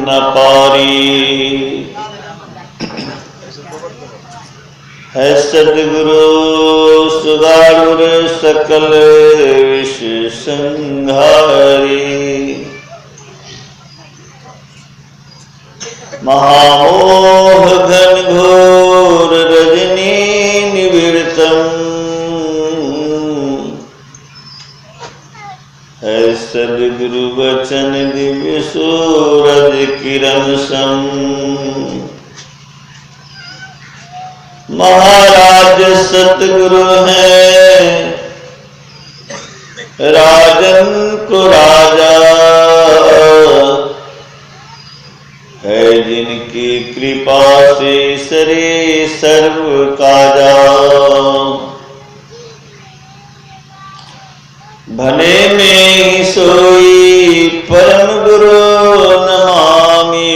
न पारी है सद्गुरु सुगारुर सकल विष संहारी। महामोह घन घोर रजनी निवृतम है सद्गुरु वचन दिव्य सूरज किरण सम। महाराज सतगुरु हैं राजन को राजा है जिनकी कृपा से सरे सर्व काजा। भले में ही सोई परम गुरु नमामि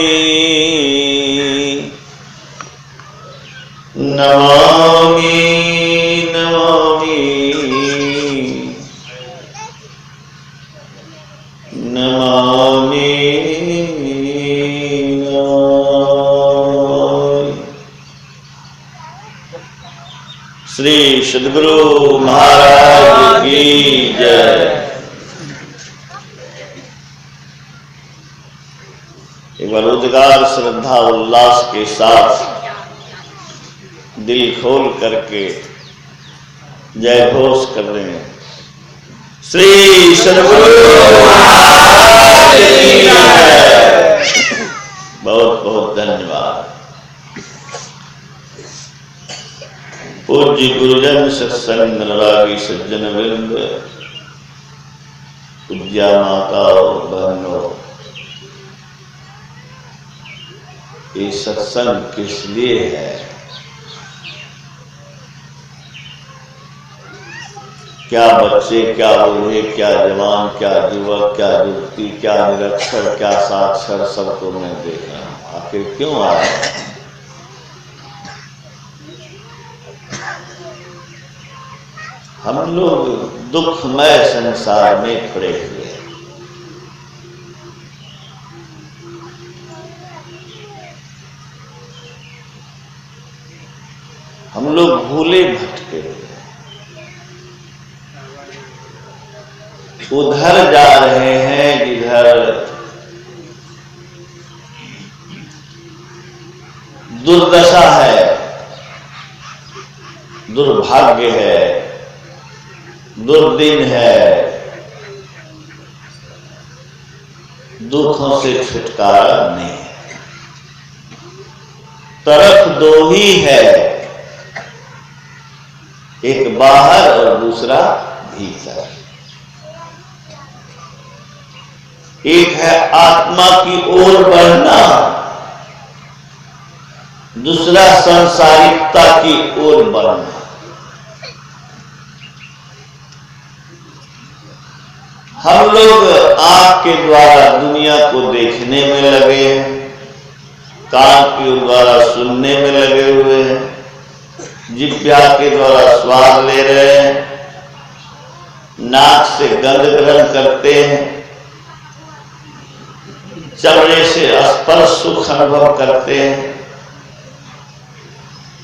नमामि नमामि नमामि नमामि। श्री सद्गुरु महाराज की जय। एक बार उद्गार श्रद्धा उल्लास के साथ दिल खोल करके जय घोष कर रहे हैं। श्री सद्गुरु महाराज की जय। बहुत बहुत धन्यवाद। पूज्य गुरुजन सत्संग अनुरागी सज्जन वृंद, पूज्या माता और बहनों, ये सत्संग किस लिए है? क्या बच्चे, क्या बूढ़े, क्या जवान, क्या युवक, क्या युवती, क्या निरक्षर, क्या साक्षर, सबको मैं देख रहा हूं। आखिर क्यों आ रहा है? हम लोग दुखमय संसार में पड़े हुए हैं। हम लोग भूले भटके हुए हैं। उधर जा रहे हैं जिधर दुर्दशा है, दुर्भाग्य है, दुर्दिन है, दुखों से छुटकारा नहीं है। तरफ दो ही है, एक बाहर और दूसरा भीतर। एक है आत्मा की ओर बढ़ना, दूसरा सांसारिकता की ओर बढ़ना। हम लोग आंख के द्वारा दुनिया को देखने में लगे हैं, कान के द्वारा सुनने में लगे हुए हैं, जिह्वा के द्वारा स्वाद ले रहे हैं, नाक से गंध ग्रहण करते हैं, चमड़े से स्पर्श सुख अनुभव करते हैं।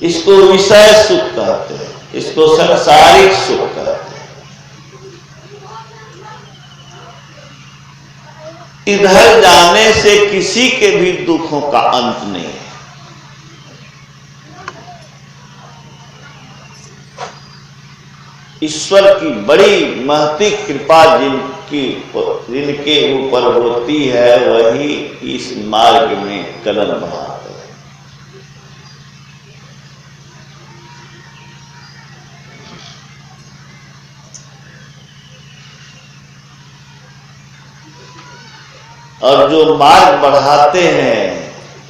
इसको विषय सुख कहते हैं, इसको सांसारिक सुख कहते हैं। इधर जाने से किसी के भी दुखों का अंत नहीं है। ईश्वर की बड़ी महती कृपा जिनके ऊपर होती है, वही इस मार्ग में कदम बढ़ाते हैं। और जो मार्ग बढ़ाते हैं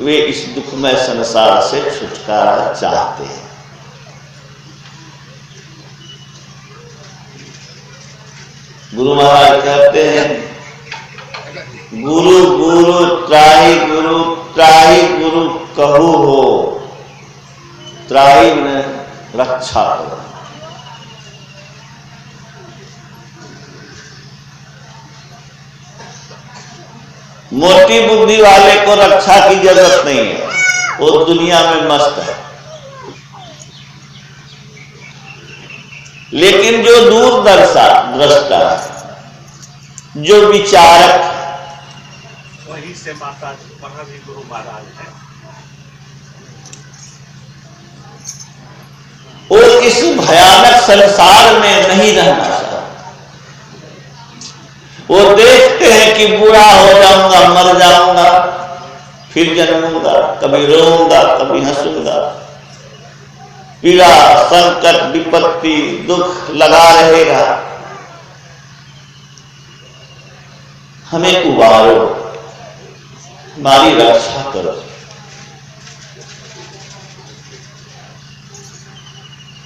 वे इस दुखमय संसार से छुटकारा चाहते हैं। गुरु महाराज कहते हैं, गुरु गुरु त्राही गुरु कहू हो, त्राही में रक्षा करो। मोटी बुद्धि वाले को रक्षा की जरूरत नहीं है, वो दुनिया में मस्त है। लेकिन जो दूरदर्शा दृष्टा, जो विचारक, वहीं से माता भी गुरु महाराज है, वो इस भयानक संसार में नहीं रहना चाहता। वो देखते हैं कि बुरा हो जाऊंगा, मर जाऊंगा, फिर जन्मूंगा, कभी रोऊंगा, कभी हंसूंगा, पीड़ा, संकट, विपत्ति, दुख लगा रहेगा। हमें उबारो, हमारी रक्षा करो।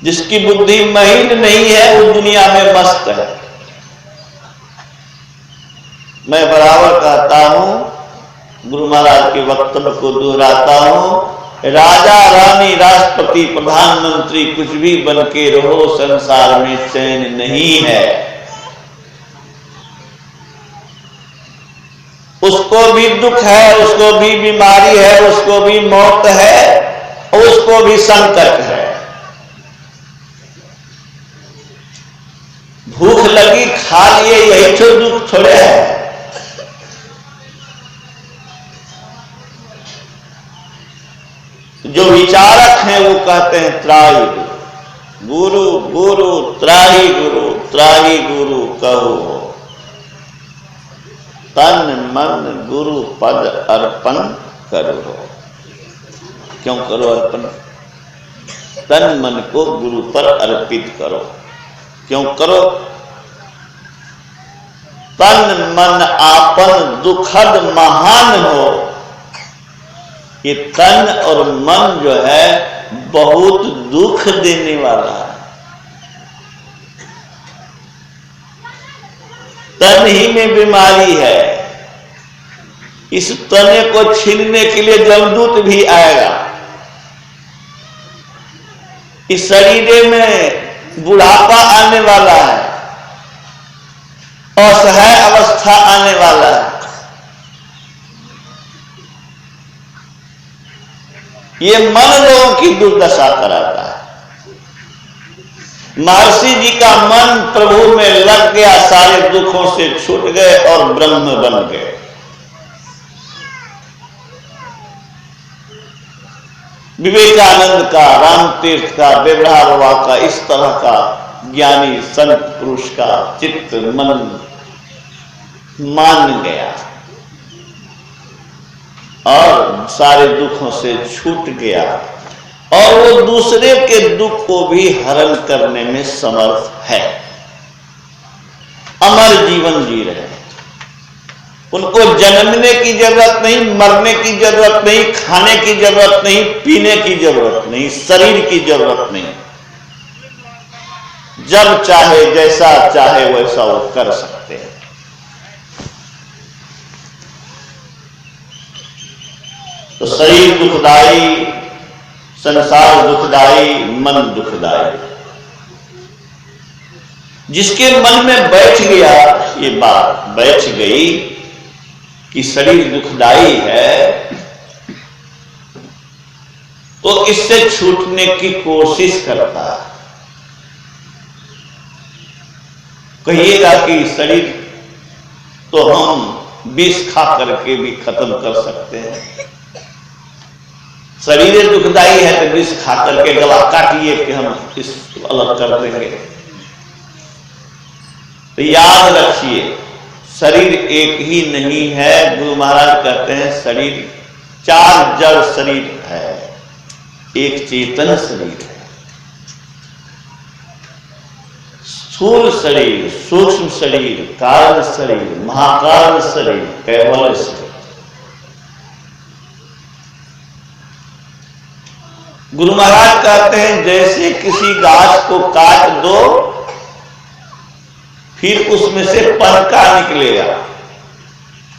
जिसकी बुद्धि महीन नहीं है वो दुनिया में मस्त है। मैं बराबर कहता हूं, गुरु महाराज के वक्तव्य को दोहराता हूं, राजा रानी राष्ट्रपति प्रधानमंत्री कुछ भी बन के रहो, संसार में चैन नहीं है। उसको भी दुख है, उसको भी बीमारी है, उसको भी मौत है, उसको भी संकट है। भूख लगी खा लिए, यही तो दुख थोड़े है। जो विचारक हैं वो कहते हैं त्राही गुरु, गुरु त्राही गुरु, त्राही गुरु कहो, तन मन गुरु पद अर्पण करो। क्यों करो अर्पण? तन मन को गुरु पर अर्पित करो। क्यों करो? तन मन आपन दुखद महान हो। ये तन और मन जो है बहुत दुख देने वाला है। तन ही में बीमारी है। इस तने को छीनने के लिए जमदूत भी आएगा। इस शरीर में बुढ़ापा आने वाला है, असहाय अवस्था आने वाला है। ये मन लोगों की दुर्दशा कराता है। महर्षि जी का मन प्रभु में लग गया, सारे दुखों से छूट गए और ब्रह्म बन गए। विवेकानंद का, रामतीर्थ का, देवराह बाबा का, इस तरह का ज्ञानी संत पुरुष का चित्त मन मान गया और सारे दुखों से छूट गया और वो दूसरे के दुख को भी हरण करने में समर्थ है। अमर जीवन जी रहे। उनको जन्मने की जरूरत नहीं, मरने की जरूरत नहीं, खाने की जरूरत नहीं, पीने की जरूरत नहीं, शरीर की जरूरत नहीं। जब चाहे, जैसा चाहे वैसा वो कर सकते हैं। तो शरीर दुखदाई, संसार दुखदाई, मन दुखदाई। जिसके मन में बैठ गया, ये बात बैठ गई कि शरीर दुखदाई है, तो इससे छूटने की कोशिश करता है। कहिएगा कि शरीर तो हम विष खा करके भी खत्म कर सकते हैं। शरीर दुखदाई है तो विष खा करके गला काटिए कि हम इस अलग कर देंगे। तो याद रखिए, शरीर एक ही नहीं है। गुरु महाराज कहते हैं शरीर 4 जड़ शरीर है, एक चेतन शरीर है। स्थूल शरीर, सूक्ष्म शरीर, कारण शरीर, महाकारण शरीर, कैवल्य शरीर। गुरु महाराज कहते हैं जैसे किसी गाछ को काट दो, फिर उसमें से पनका निकलेगा,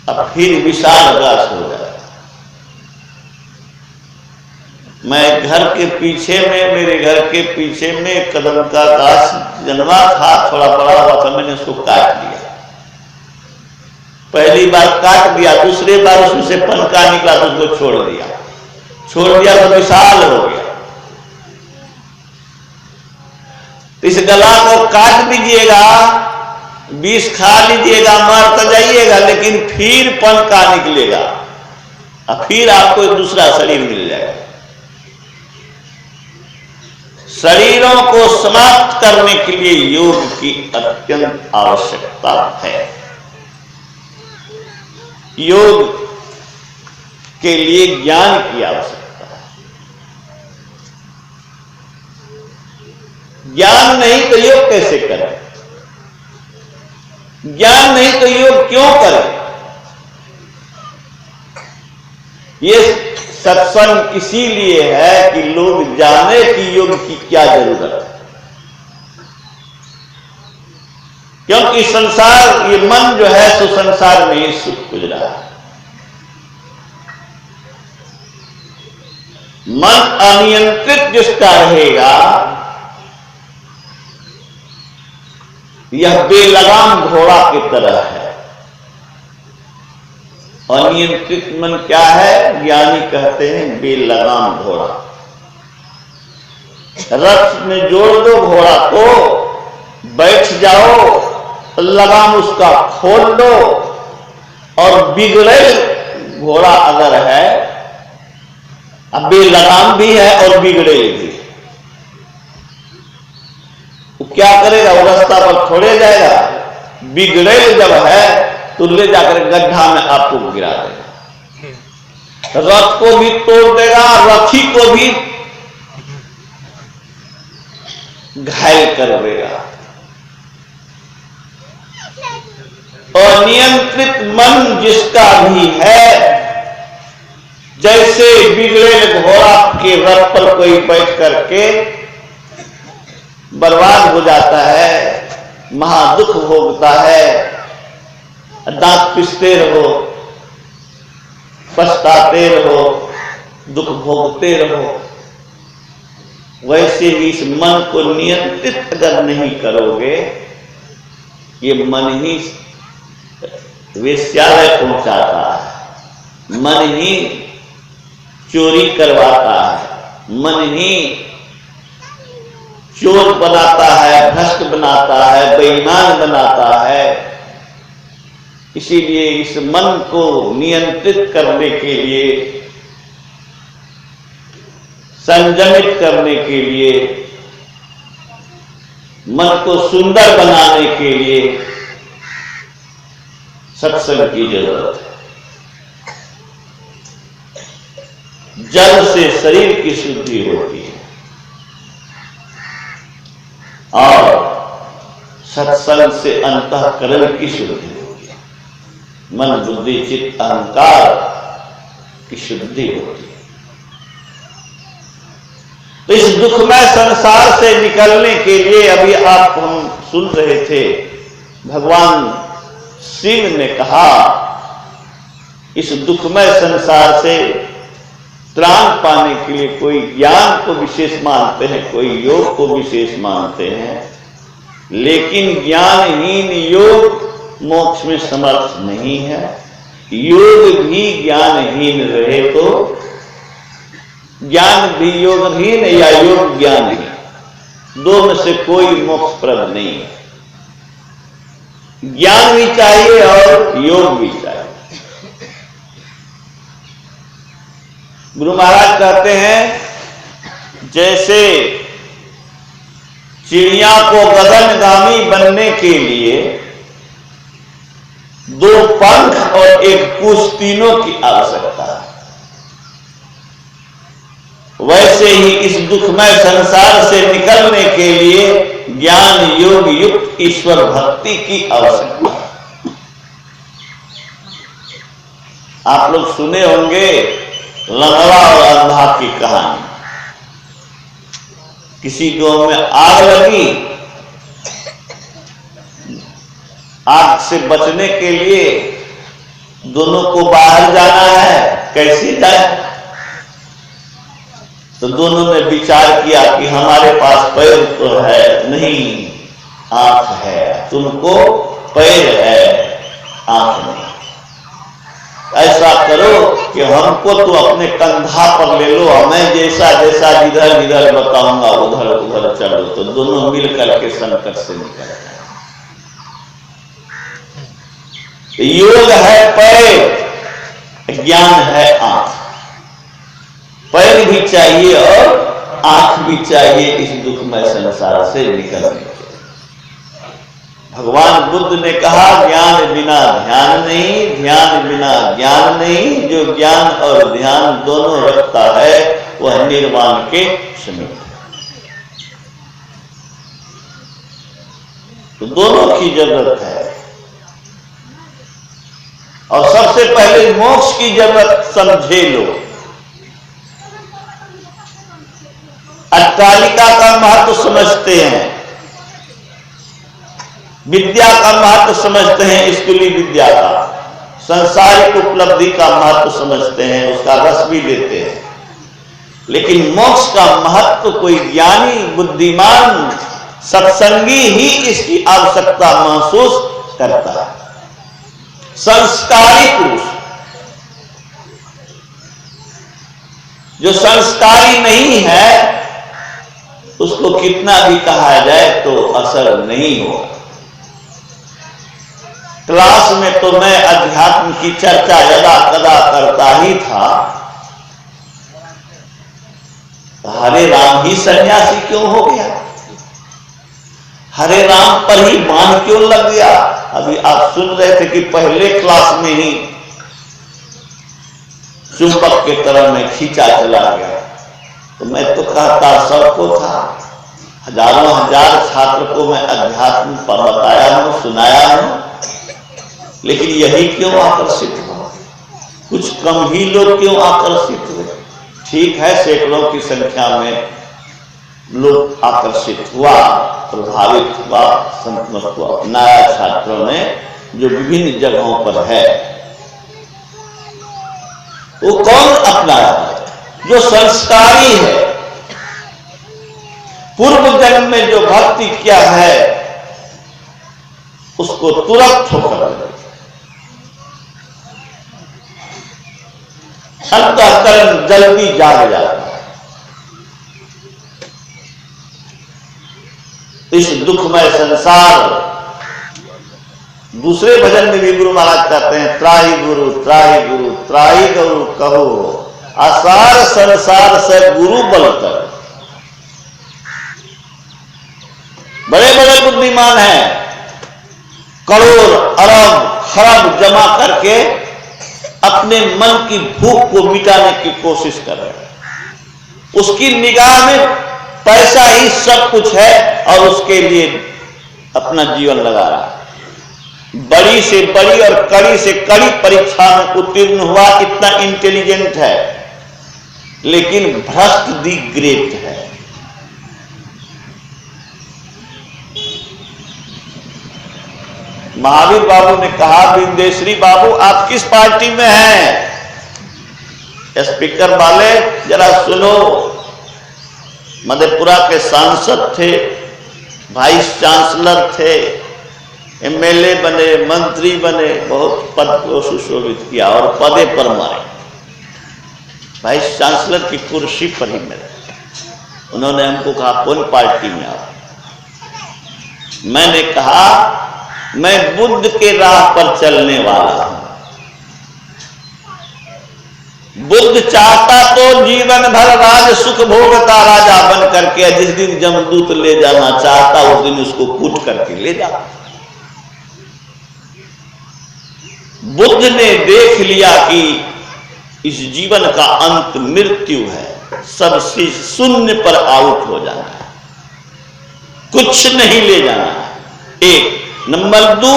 अब फिर विशाल गाछ हो जाएगा। मैं घर के पीछे में, मेरे घर के पीछे में कदम का गाछ जन्मा था, थोड़ा बड़ा हुआ था, मैंने उसको काट लिया पहली बार काट दिया, दूसरी बार उसमें से पनका निकला तो उसको छोड़ दिया तो विशाल हो गया। इस गला को काट दीजिएगा, विष खा लीजिएगा, मर तो जाइएगा, लेकिन फिर पनका निकलेगा और फिर आपको एक दूसरा शरीर मिल जाएगा। शरीरों को समाप्त करने के लिए योग की अत्यंत आवश्यकता है। योग के लिए ज्ञान की आवश्यकता है। ज्ञान नहीं तो योग कैसे करें? ज्ञान नहीं तो योग क्यों करें? ये सत्संग इसीलिए है कि लोग जाने कि योग की क्या जरूरत है। क्योंकि संसार, ये मन जो है सो संसार में ही सुख खोज रहा है। मन अनियंत्रित जिसका रहेगा, यह बेलगाम घोड़ा की तरह है। अनियंत्रित मन क्या है? ज्ञानी कहते हैं बेलगाम घोड़ा। रथ में जोड़ दो घोड़ा को, बैठ जाओ, लगाम उसका खोल दो, और बिगड़े घोड़ा अगर है, अब बेलगाम भी है और बिगड़े भी, वो क्या करेगा? वो रास्ता पर थोड़े जाएगा। बिगड़े जब है तो ले जाकर गड्ढा में आपको गिरा देगा, रथ को भी तोड़ देगा, रथी को भी घायल कर देगा। अनियंत्रित मन जिसका भी है, जैसे बिगड़े घोड़ा के रथ पर कोई बैठ करके बर्बाद हो जाता है, महादुख भोगता है, दांत पिसते रहो, पछताते रहो, दुख भोगते रहो, वैसे ही इस मन को नियंत्रित अगर नहीं करोगे, ये मन ही वेश्यालय पहुंचाता है, मन ही चोरी करवाता है, मन ही चोर बनाता है, भ्रष्ट बनाता है, बेईमान बनाता है। इसीलिए इस मन को नियंत्रित करने के लिए, संयमित करने के लिए, मन को सुंदर बनाने के लिए सत्संग की जरूरत है। जल से शरीर की शुद्धि होती है और सत्संग से अंतःकरण की शुद्धि होती है। मन बुद्धि चित्त अहंकार की शुद्धि होती है। तो इस दुखमय संसार से निकलने के लिए अभी आप हम सुन रहे थे, भगवान शिव ने कहा, इस दुखमय संसार से त्राण पाने के लिए कोई ज्ञान को विशेष मानते हैं, कोई योग को विशेष मानते हैं, लेकिन ज्ञानहीन योग मोक्ष में समर्थ नहीं है। योग भी ज्ञानहीन रहे तो, ज्ञान भी योगहीन या योग ज्ञानहीन, दो में से कोई मोक्षप्रद नहीं है। ज्ञान भी चाहिए और योग भी चाहिए। गुरु महाराज कहते हैं, जैसे चिड़िया को गगनगामी बनने के लिए 2 पंख और 1 पूंछ तीनों की आवश्यकता है, वैसे ही इस दुखमय संसार से निकलने के लिए ज्ञान योग युक्त ईश्वर भक्ति की आवश्यकता है। आप लोग सुने होंगे लंगड़ा और अंधा की कहानी। किसी गांव में आग लगी, आग से बचने के लिए दोनों को बाहर जाना है, कैसे जाए? तो दोनों ने विचार किया कि हमारे पास पैर तो है नहीं, आंख है, तुमको पैर है, आंख नहीं। कि हमको तो अपने कंधा पर ले लो, मैं जैसा जैसा जिधर जिधर बताऊंगा उधर उधर चलो, तो दोनों मिल करके संकट से निकल जाए। योग है पैर, ज्ञान है आंख। पैर भी चाहिए और आंख भी चाहिए इस दुखमय संसार से निकलने के। भगवान बुद्ध ने कहा ज्ञान बिना ध्यान नहीं, ध्यान बिना ज्ञान नहीं। जो ज्ञान और ध्यान दोनों रखता है वह निर्वाण के समीप। तो दोनों की जरूरत है। और सबसे पहले मोक्ष की जरूरत समझे लोग। अट्टालिका का महत्व समझते हैं, विद्या का महत्व समझते हैं, स्कूली विद्या का, सांसारिक उपलब्धि का महत्व समझते हैं, उसका रस भी लेते हैं। लेकिन मोक्ष का महत्व कोई ज्ञानी बुद्धिमान सत्संगी ही इसकी आवश्यकता महसूस करता है। संस्कारी पुरुष, जो संस्कारी नहीं है उसको कितना भी कहा जाए तो असर नहीं होगा। क्लास में तो मैं अध्यात्म की चर्चा यदा कदा करता ही था। हरे राम ही सन्यासी क्यों हो गया? हरे राम पर ही बाण क्यों लग गया? अभी आप सुन रहे थे कि पहले क्लास में ही चुंबक के तरह में खींचा चला गया। तो मैं तो कहता सबको था, हजारों हजार छात्र को मैं अध्यात्म पर बताया हूं, सुनाया हूं, लेकिन यही क्यों आकर्षित हुआ? कुछ कम ही लोग क्यों आकर्षित हुए? ठीक है, सैकड़ों की संख्या में लोग आकर्षित हुआ, प्रभावित हुआ, संतमत को अपनाया छात्रों ने, जो विभिन्न जगहों पर है। वो कौन अपनाया है? जो संस्कारी है, पूर्व जन्म में जो भक्ति किया है उसको तुरंत ठोकर दे, अंतःकरण जल्दी जाग जाता है। इस दुखमय संसार, दूसरे भजन में भी गुरु महाराज कहते हैं, त्राही गुरु त्राही गुरु कहो, आसार संसार से गुरु बलकर। बड़े बड़े बुद्धिमान हैं, करोड़ अरब खरब जमा करके अपने मन की भूख को मिटाने की कोशिश कर रहे हैं। उसकी निगाह में पैसा ही सब कुछ है और उसके लिए अपना जीवन लगा रहा है। बड़ी से बड़ी और कड़ी से कड़ी परीक्षा में उत्तीर्ण हुआ, इतना इंटेलिजेंट है, लेकिन भ्रष्ट दी ग्रेट है। महावीर बाबू ने कहा, विंदेश्वरी बाबू आप किस पार्टी में हैं? स्पीकर वाले जरा सुनो। मधेपुरा के सांसद थे, वाइस चांसलर थे, एमएलए बने, मंत्री बने, बहुत पद को सुशोभित किया और पदे पर मारे। वाइस चांसलर की कुर्सी पर ही मिले। उन्होंने हमको कहा कौन पार्टी में आप? मैंने कहा मैं बुद्ध के राह पर चलने वाला हूं। बुद्ध चाहता तो जीवन भर राज सुख भोगता राजा बन करके, जिस दिन जमदूत ले जाना चाहता उस दिन उसको कूट करके ले जाता। बुद्ध ने देख लिया कि इस जीवन का अंत मृत्यु है, सब चीज शून्य पर आउट हो जाना है, कुछ नहीं ले जाना है। एक नंबर 2,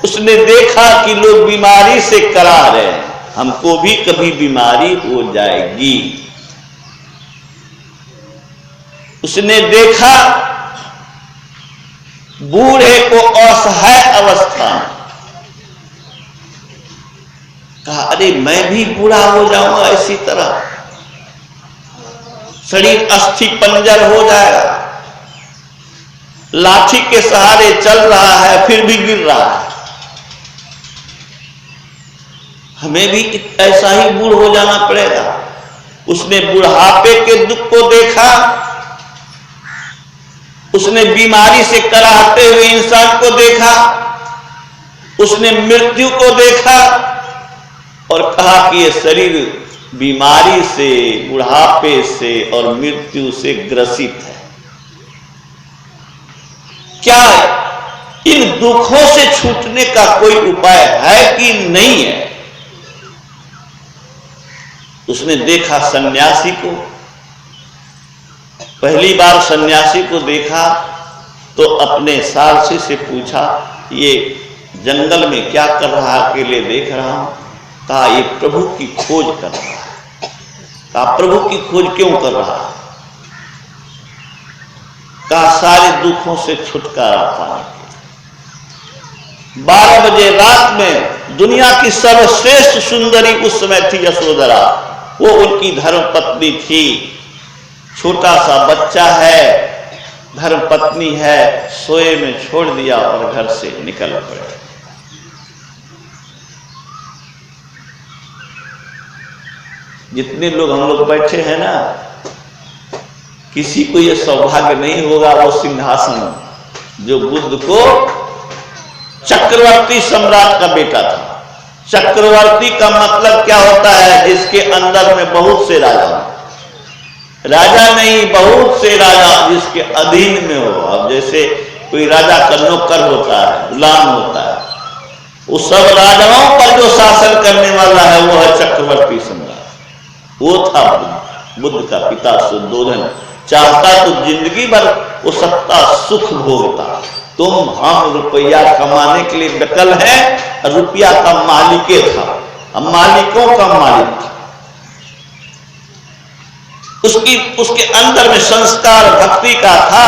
उसने देखा कि लोग बीमारी से करा रहे हैं, हमको भी कभी बीमारी हो जाएगी। उसने देखा बूढ़े को असहाय अवस्था में, कहा अरे मैं भी बूढ़ा हो जाऊंगा इसी तरह, शरीर अस्थि पंजर हो जाएगा। लाठी के सहारे चल रहा है फिर भी गिर रहा है। हमें भी ऐसा ही बूढ़ हो जाना पड़ेगा। उसने बुढ़ापे के दुख को देखा, उसने बीमारी से कराहते हुए इंसान को देखा, उसने मृत्यु को देखा और कहा कि ये शरीर बीमारी से, बुढ़ापे से और मृत्यु से ग्रसित है। क्या इन दुखों से छूटने का कोई उपाय है कि नहीं है? उसने देखा सन्यासी को, पहली बार सन्यासी को देखा तो अपने सारथी से पूछा, ये जंगल में क्या कर रहा है? अकेले देख रहा हूं। कहा ये प्रभु की खोज कर रहा है। कहा प्रभु की खोज क्यों कर रहा है? कहा सारे दुखों से छुटकारा पाने के। 12 बजे रात में दुनिया की सर्वश्रेष्ठ सुंदरी उस समय थी यशोधरा, वो उनकी धर्म पत्नी थी। छोटा सा बच्चा है, धर्म पत्नी है, सोए में छोड़ दिया और घर से निकल पड़े। जितने लोग हम लोग बैठे हैं ना, किसी को यह सौभाग्य नहीं होगा वो सिंहासन जो बुद्ध को, चक्रवर्ती सम्राट का बेटा था। चक्रवर्ती का मतलब क्या होता है? जिसके अंदर में बहुत से राजा, राजा नहीं बहुत से राजा जिसके अधीन में हो। अब जैसे कोई राजा का नौकर होता है, गुलाम होता है, उस सब राजाओं पर जो शासन करने वाला है वो है चक्रवर्ती सम्राट। वो था बुद्ध का पिता शुद्धोधन। चाहता तो जिंदगी भर वो सत्ता सुख भोगता। तुम हम रुपया कमाने के लिए बेकल है, रुपया का मालिक था, अब मालिकों का मालिक था। उसके अंदर में संस्कार भक्ति का था,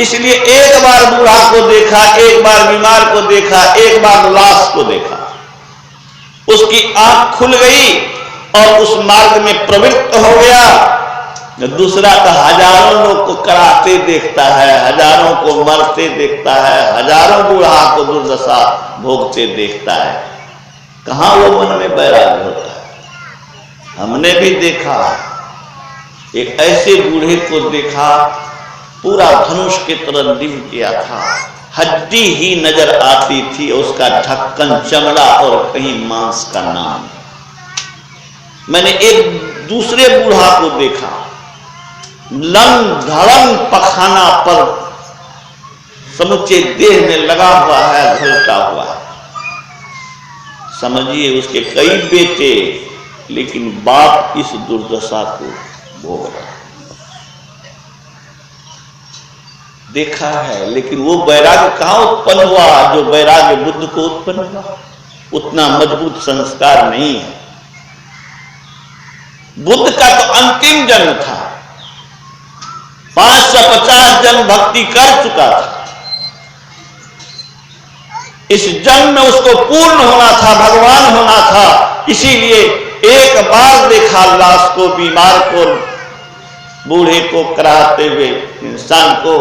इसलिए एक बार बूढ़ा को देखा, एक बार बीमार को देखा, एक बार लाश को देखा, उसकी आंख खुल गई और उस मार्ग में प्रवृत्त हो गया। दूसरा तो हजारों लोग को कराते देखता है, हजारों को मरते देखता है, हजारों बूढ़ा को दुर्दशा भोगते देखता है। कहां वो मन में बैराग्य होता है? हमने भी देखा, एक ऐसे बूढ़े को देखा, पूरा धनुष के तरह दिव्य किया था, हड्डी ही नजर आती थी, उसका ढक्कन चमड़ा और कहीं मांस का नाम। मैंने एक दूसरे बूढ़ा को देखा, लंग धड़ंग पखाना पर समुचे देह में लगा हुआ है, घलटा हुआ है। समझिए उसके कई बेटे, लेकिन बाप इस दुर्दशा को भोग रहा। देखा है, लेकिन वो वैराग्य कहां उत्पन्न हुआ जो वैराग्य बुद्ध को उत्पन्न हुआ? उतना मजबूत संस्कार नहीं है। बुद्ध का तो अंतिम जन्म था, 550 जन्म भक्ति कर चुका था। इस जन्म में उसको पूर्ण होना था, भगवान होना था। इसीलिए एक बार देखा लाश को, बीमार को, बूढ़े को, कराहते हुए इंसान को,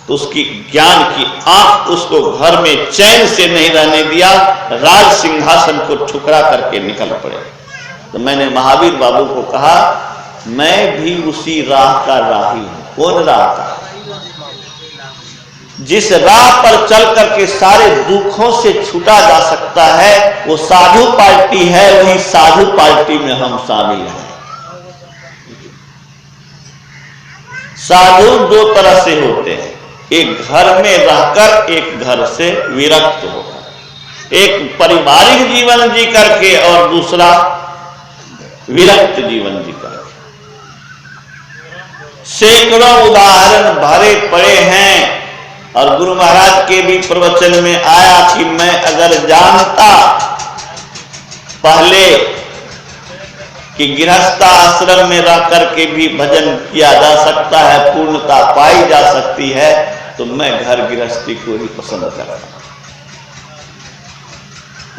तो उसकी ज्ञान की आंख उसको घर में चैन से नहीं रहने दिया, राज सिंहासन को ठुकरा करके निकल पड़े। तो मैंने महावीर बाबू को कहा, मैं भी उसी राह का राही हूं। कौन राह का? जिस राह पर चल करके सारे दुखों से छूटा जा सकता है, वो साधु पार्टी है। वही साधु पार्टी में हम शामिल हैं। साधु दो तरह से होते हैं, एक घर में रहकर, एक घर से विरक्त होकर, एक पारिवारिक जीवन जी करके और दूसरा विरक्त जीवन जी करके। सैकड़ों उदाहरण भरे पड़े हैं और गुरु महाराज के भी प्रवचन में आया कि मैं अगर जानता पहले कि गृहस्थ आश्रम में रह करके भी भजन किया जा सकता है, पूर्णता पाई जा सकती है, तो मैं घर गृहस्थी को ही पसंद करता।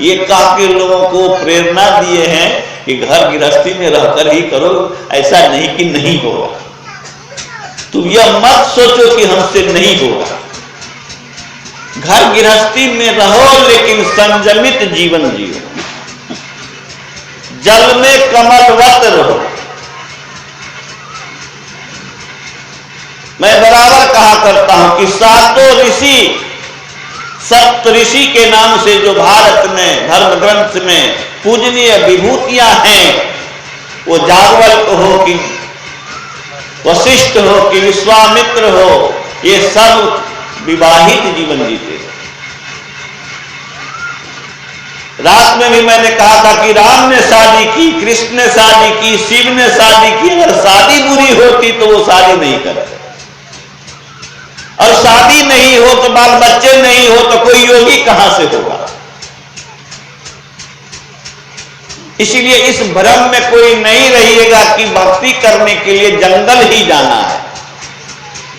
ये कहा के लोगों को प्रेरणा दिए हैं कि घर गृहस्थी में रहकर ही करो, ऐसा नहीं कि नहीं होगा। तुम यह मत सोचो कि हमसे नहीं होगा। घर गृहस्थी में रहो लेकिन संयमित जीवन जियो। जल में कमलवत रहो। मैं बराबर कहा करता हूं कि सातों ऋषि, सप्त ऋषि के नाम से जो भारत में धर्म ग्रंथ में पूजनीय विभूतियां हैं, वो जागवल्क हो कि वशिष्ठ हो कि विश्वामित्र हो, ये सब विवाहित जीवन जीते। रात में भी मैंने कहा था कि राम ने शादी की, कृष्ण ने शादी की, शिव ने शादी की। अगर शादी बुरी होती तो वो शादी नहीं करते, और शादी नहीं हो तो बाल बच्चे नहीं हो तो कोई योगी कहां से होगा। इसीलिए इस भ्रम में कोई नहीं रहिएगा कि भक्ति करने के लिए जंगल ही जाना है।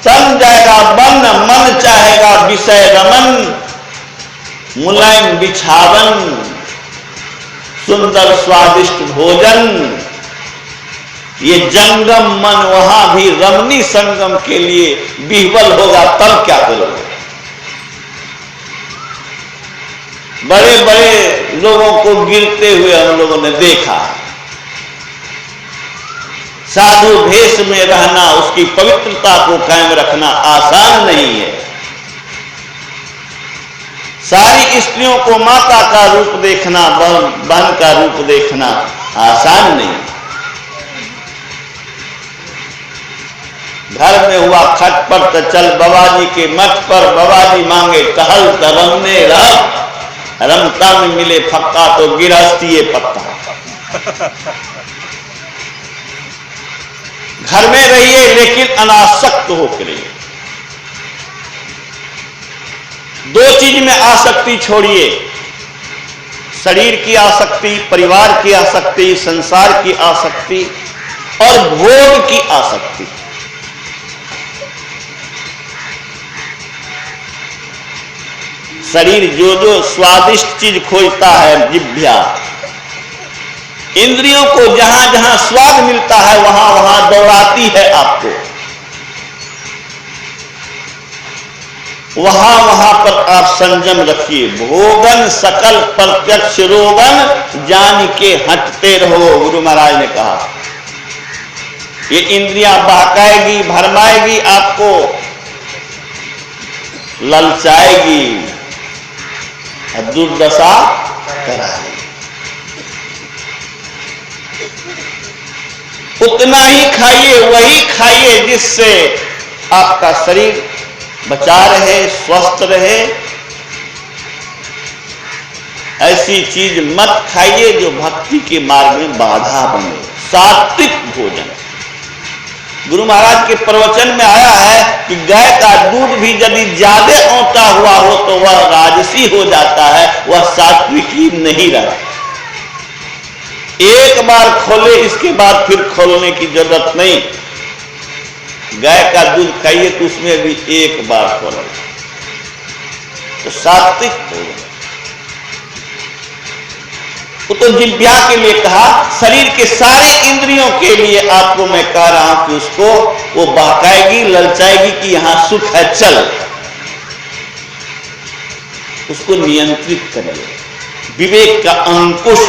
तन जाएगा वन, मन चाहेगा विषय रमन, मुलायम बिछावन, सुंदर स्वादिष्ट भोजन। ये जंगम मन वहां भी रमणी संगम के लिए विह्वल होगा, तब क्या करोगे। बड़े बड़े लोगों को गिरते हुए हम लोगों ने देखा। साधु भेष में रहना, उसकी पवित्रता को कायम रखना आसान नहीं है। सारी स्त्रियों को माता का रूप देखना, बहन का रूप देखना आसान नहीं। घर में हुआ खटपट, चल बाबाजी के मठ पर, बाबाजी मांगे टहल तरमने रह, रमता में मिले फक्का तो गिरहस्ती पक्का। घर में रहिए लेकिन अनासक्त होकर रहिए। दो चीज में आसक्ति छोड़िए, शरीर की आसक्ति, परिवार की आसक्ति, संसार की आसक्ति और भोग की आसक्ति। शरीर जो जो स्वादिष्ट चीज खोजता है, जिह्वा इंद्रियों को जहां जहां स्वाद मिलता है वहां वहां दौड़ाती है आपको। वहां वहां पर आप संयम रखिए। भोगन सकल प्रत्यक्ष रोगन, जान के हटते रहो, गुरु महाराज ने कहा। ये इंद्रियां बहकाएगी, भरमाएगी, आपको ललचाएगी, दुर्दशा कराएगी। उतना ही खाइए, वही खाइए जिससे आपका शरीर बचा रहे, स्वस्थ रहे। ऐसी चीज मत खाइए जो भक्ति के मार्ग में बाधा बने। सात्विक भोजन। गुरु महाराज के प्रवचन में आया है कि गाय का दूध भी यदि ज्यादा औटा हुआ हो तो वह राजसी हो जाता है, वह सात्विकी नहीं रहा। एक बार खोले, इसके बाद फिर खोलने की जरूरत नहीं। गाय का दूध खाइए तो उसमें भी एक बार खोले तो सात्विक भोजन। तो जिह्वा के लिए कहा, शरीर के सारे इंद्रियों के लिए आपको मैं कह रहा हूं कि उसको वो बहकाएगी, ललचाएगी कि यहां सुख है, चल। उसको नियंत्रित करिए। विवेक का अंकुश।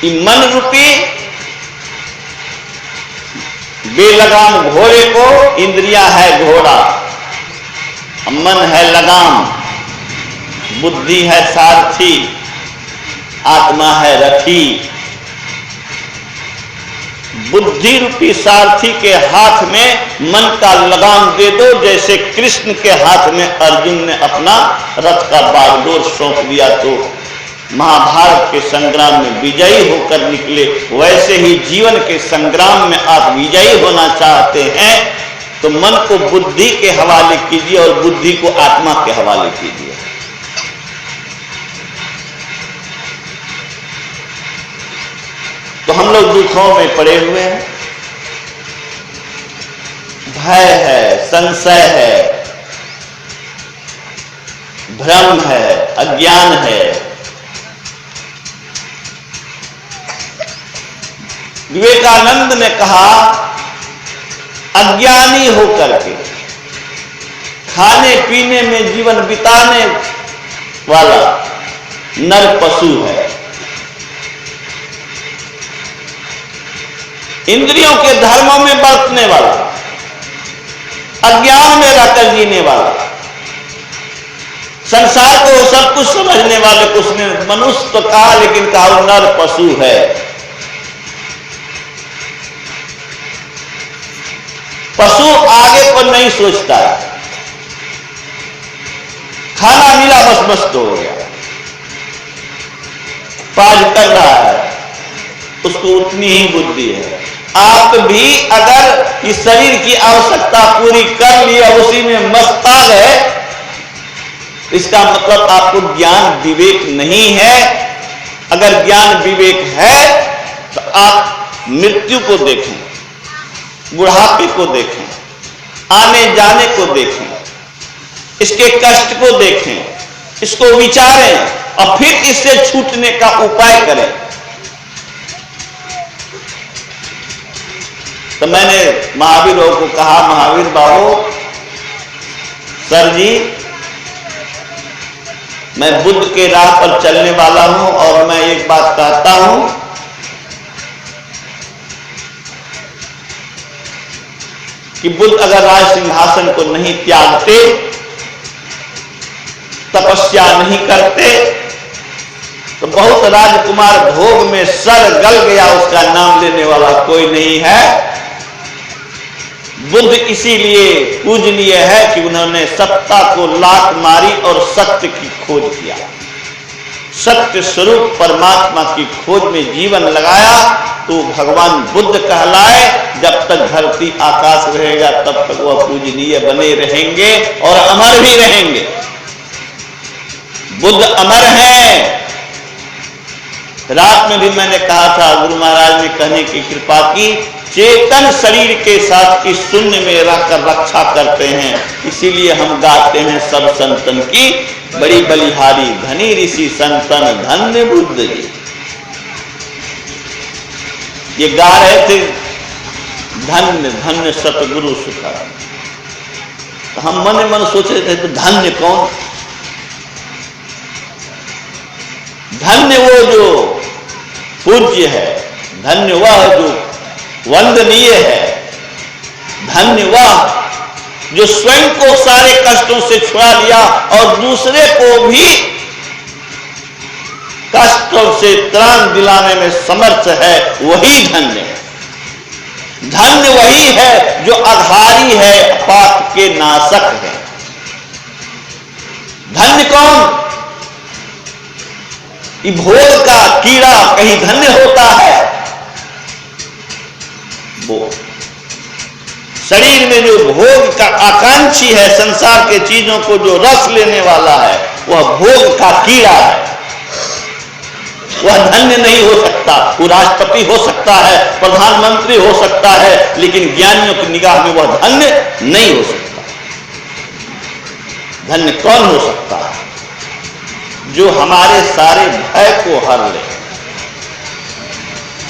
मन रूपी बेलगाम घोड़े को, इंद्रिया है घोड़ा, मन है लगाम, बुद्धि है सारथी, आत्मा है रथी। बुद्धि रूपी सारथी के हाथ में मन का लगाम दे दो, जैसे कृष्ण के हाथ में अर्जुन ने अपना रथ का बागडोर सौंप दिया तो महाभारत के संग्राम में विजयी होकर निकले। वैसे ही जीवन के संग्राम में आप विजयी होना चाहते हैं तो मन को बुद्धि के हवाले कीजिए और बुद्धि को आत्मा के हवाले कीजिए। तो हम लोग दुखों में पड़े हुए हैं, भय है, संशय है, भ्रम है, अज्ञान है। विवेकानंद ने कहा, अज्ञानी होकर के खाने पीने में जीवन बिताने वाला नर पशु है। इंद्रियों के धर्मों में बरतने वाला, अज्ञान में रहकर जीने वाला, संसार को सब कुछ समझने वाले को उसने मनुष्य तो कहा, लेकिन कहा नर पशु है। पशु आगे को नहीं सोचता है, खाना मिला बस मस्त हो गया, पाज कर रहा है, उसको उतनी ही बुद्धि है। आप भी अगर इस शरीर की आवश्यकता पूरी कर लिया, उसी में मस्त आ गए, इसका मतलब आपको ज्ञान विवेक नहीं है। अगर ज्ञान विवेक है तो आप मृत्यु को देखें, बुढ़ापे को देखें, आने जाने को देखें, इसके कष्ट को देखें, इसको विचारें और फिर इससे छूटने का उपाय करें। तो मैंने महावीरों को कहा, महावीर बाबू, सर जी, मैं बुद्ध के राह पर चलने वाला हूं और मैं एक बात कहता हूं कि बुद्ध अगर राज सिंहासन को नहीं त्यागते, तपस्या नहीं करते, तो बहुत राजकुमार भोग में सर गल गया, उसका नाम लेने वाला कोई नहीं है। बुद्ध इसीलिए पूजनीय है कि उन्होंने सत्ता को लात मारी और सत्य की खोज किया, सत्य स्वरूप परमात्मा की खोज में जीवन लगाया, तो भगवान बुद्ध कहलाए। जब तक धरती आकाश रहेगा तब तक वह पूजनीय बने रहेंगे और अमर भी रहेंगे। बुद्ध अमर हैं। रात में भी मैंने कहा था, गुरु महाराज ने कहने की कृपा की, चेतन शरीर के साथ इस शून्य में रहकर रक्षा करते हैं। इसीलिए हम गाते हैं सब संतन की बड़ी बलिहारी, धनी ऋषि संतन धन्य बुद्ध जी। ये गा रहे थे, धन्य धन्य सतगुरु सुखा। तो हम मन मन सोचे थे, तो धन्य कौन? धन्य वो जो पूज्य है, धन्य वह जो वंदनीय है, धन्य वह जो स्वयं को सारे कष्टों से छुड़ा लिया और दूसरे को भी कष्टों से त्राण दिलाने में समर्थ है, वही धन्य है। धन्य वही है जो अघारी है, पाप के नाशक है। धन्य कौन? ये भोग का कीड़ा कहीं धन्य होता है? वो शरीर में जो भोग का आकांक्षी है, संसार के चीजों को जो रस लेने वाला है, वह भोग का कीड़ा है। वह धन्य नहीं हो सकता। वो राष्ट्रपति हो सकता है, प्रधानमंत्री हो सकता है, लेकिन ज्ञानियों की निगाह में वह धन्य नहीं हो सकता। धन्य कौन हो सकता है? जो हमारे सारे भय को हर ले।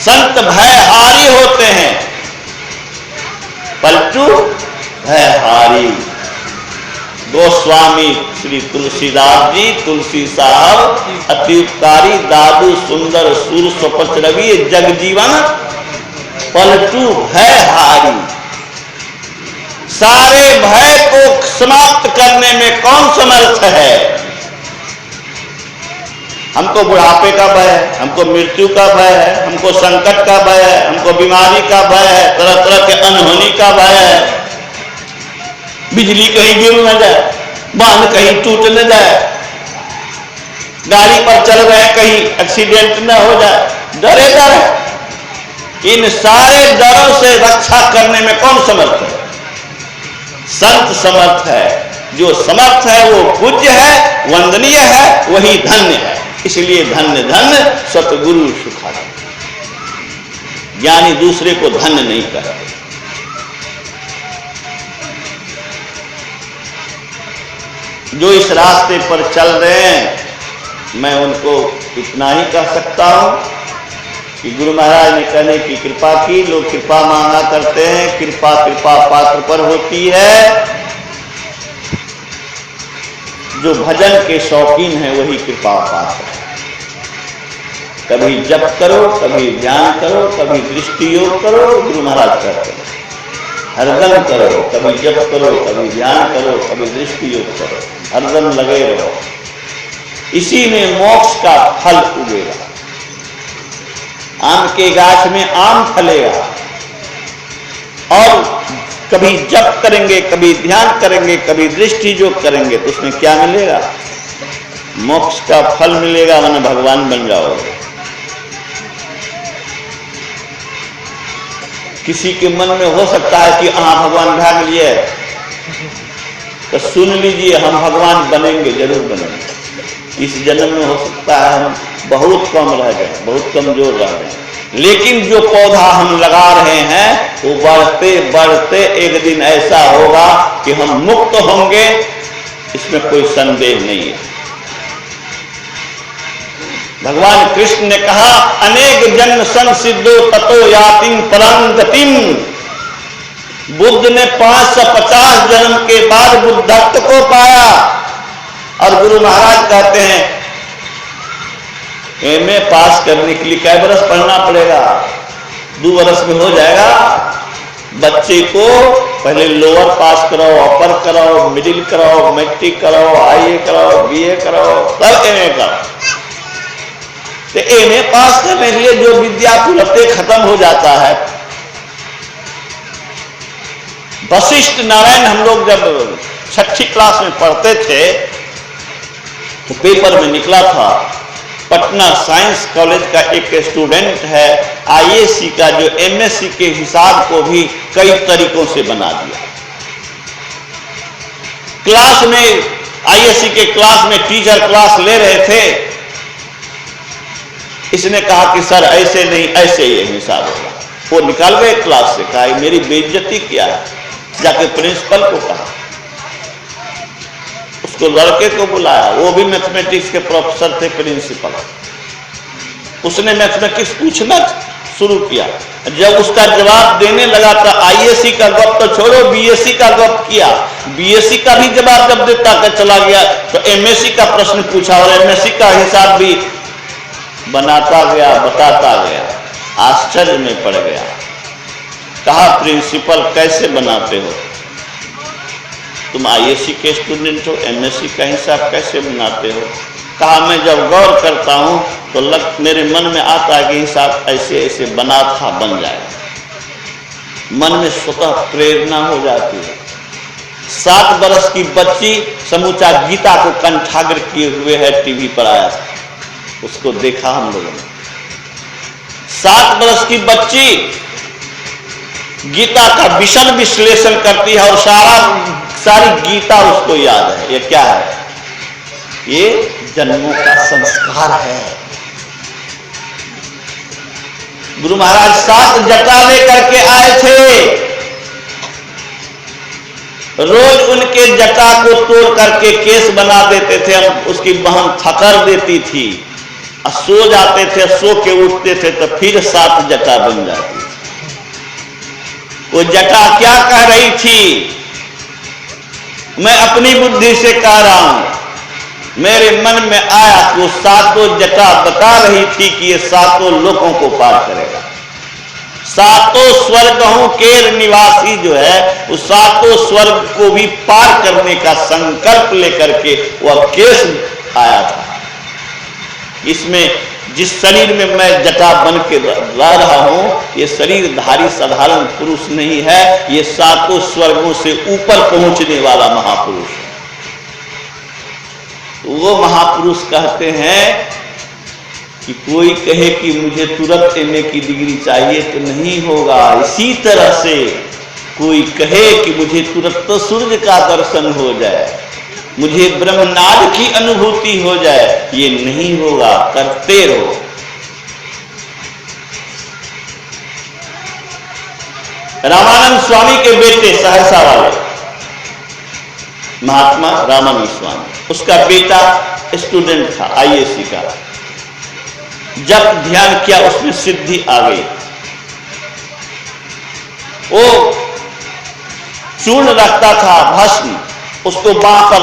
संत भयहारी होते हैं, पलटू भयहारी। गोस्वामी श्री तुलसीदास जी, तुलसी साहब, अति उपकारी दादू सुंदर सूर स्वपच रवि, जगजीवन पलटू भयहारी। सारे भय को समाप्त करने में कौन समर्थ है? हमको बुढ़ापे का भय है, हमको मृत्यु का भय है, हमको संकट का भय है, हमको बीमारी का भय है, तरह तरह के अनहोनी का भय है। बिजली कहीं गिर न जाए, बांध कहीं टूट न जाए, गाड़ी पर चल रहे कहीं एक्सीडेंट न हो जाए, डरे डर है। इन सारे डरों से रक्षा करने में कौन समर्थ है? संत समर्थ है। जो समर्थ है वो पूज्य है, वंदनीय है, वही धन्य है। इसलिए धन्य धन्य सतगुरु सुखा। ज्ञानी दूसरे को धन्य नहीं करते। जो इस रास्ते पर चल रहे हैं, मैं उनको इतना ही कह सकता हूं कि गुरु महाराज ने कहने की कृपा की। लोग कृपा मांगा करते हैं, कृपा कृपा पात्र पर होती है। जो भजन के शौकीन है वही कृपा पात्र है। कभी जप करो, कभी ध्यान करो, कभी दृष्टि योग करो, गुरु महाराज कहते हैं हरदम करो, कभी जप करो, कभी ध्यान करो, कभी दृष्टि योग करो, हरदम लगे रहो, इसी में मोक्ष का फल उगेगा। आम के गाछ में आम फलेगा, और कभी जप करेंगे, कभी ध्यान करेंगे, कभी दृष्टि योग करेंगे तो उसमें क्या मिलेगा? मोक्ष का फल मिलेगा, माने भगवान बन जाओगे। किसी के मन में हो सकता है कि हाँ भगवान भाग लिए, तो सुन लीजिए, हम भगवान बनेंगे, जरूर बनेंगे। इस जन्म में हो सकता है हम बहुत कम रह जाए, बहुत कमजोर रह जाए, लेकिन जो पौधा हम लगा रहे हैं वो बढ़ते बढ़ते एक दिन ऐसा होगा कि हम मुक्त होंगे, इसमें कोई संदेह नहीं है। भगवान कृष्ण ने कहा अनेक जन्म संसिद्धो ततो यातिम परम गतिम। बुद्ध ने 550 जन्म के बाद बुद्धत्व को पाया, और गुरु महाराज कहते हैं एमए पास करने के लिए कै बरस पढ़ना पड़ेगा? 2 बरस में हो जाएगा। बच्चे को पहले लोअर पास कराओ, अपर कराओ, मिडिल कराओ, मैट्रिक कराओ, आईए कराओ, बीए कराओ, तब एमए कराओ। तो एमए पास करने के लिए जो विद्या तुरंत खत्म हो जाता है। वशिष्ठ नारायण हम लोग जब 6ठी क्लास में पढ़ते थे तो पेपर में निकला था, पटना साइंस कॉलेज का एक स्टूडेंट है आईएससी का, जो एमएससी के हिसाब को भी कई तरीकों से बना दिया। क्लास में, आईएससी के क्लास में टीचर क्लास ले रहे थे, इसने कहा कि सर ऐसे नहीं, ऐसे ये हिसाब होगा। वो निकाल गए क्लास से, कहा मेरी बेइज्जती किया है। जाके प्रिंसिपल को कहा, उसको लड़के को बुलाया, वो भी मैथमेटिक्स के प्रोफेसर थे, प्रिंसिपल। उसने मैथमेटिक्स पूछना शुरू किया। जब उसका जवाब देने लगा तो आईएससी का गप तो छोड़ो, बीएससी का गप किया। बीएससी का भी जवाब जब देता कर चला गया तो एमएससी का प्रश्न पूछा, और एमएससी का हिसाब भी बनाता गया, बताता गया। आश्चर्य में पड़ गया। कहा प्रिंसिपल कैसे बनाते हो? तुम आईएससी के स्टूडेंट हो, एमएससी का हिसाब कैसे बनाते हो? कहा मैं जब गौर करता हूं तो मेरे मन में आता है कि हिसाब ऐसे ऐसे बना था, बन जाएगा। मन में स्वतः प्रेरणा हो जाती है। 7 बरस की बच्ची समूचा गीता को कंठाग्र किए हुए है, टीवी पर आया था, उसको देखा हम लोगों ने। 7 बरस की बच्ची गीता का विषम विश्लेषण करती है, और सारी गीता उसको याद है। ये क्या है? ये जन्मों का संस्कार है। गुरु महाराज 7 जटा लेकर के आए थे। रोज उनके जटा को तोड़ करके केस बना देते थे। हम उसकी बहन थकर देती थी, सो जाते थे, सो के उठते थे तो फिर 7 जटा बन जाती। वो जटा क्या कह रही थी? मैं अपनी बुद्धि से कह रहा हूं, मेरे मन में आया कि वो 7 जटा बता रही थी कि ये 7 लोगों को पार करेगा। 7 स्वर्गों के निवासी जो है, उस 7 स्वर्ग को भी पार करने का संकल्प लेकर के वह केस आया था। इसमें जिस शरीर में मैं जटा बन के रह रहा हूं, ये शरीरधारी साधारण पुरुष नहीं है, ये 7 स्वर्गों से ऊपर पहुंचने वाला महापुरुष है। वो महापुरुष कहते हैं कि कोई कहे कि मुझे तुरंत एमए की डिग्री चाहिए तो नहीं होगा। इसी तरह से कोई कहे कि मुझे तुरंत तो सूर्य का दर्शन हो जाए, मुझे ब्रह्मनाद की अनुभूति हो जाए, ये नहीं होगा। करते रहो। रामानंद स्वामी के बेटे सहरसा वाले महात्मा रामानंद स्वामी, उसका बेटा स्टूडेंट था आईएससी का। जब ध्यान किया उसमें सिद्धि आ गई। वो चूर्ण रखता था, भस्म, उसको बांह पर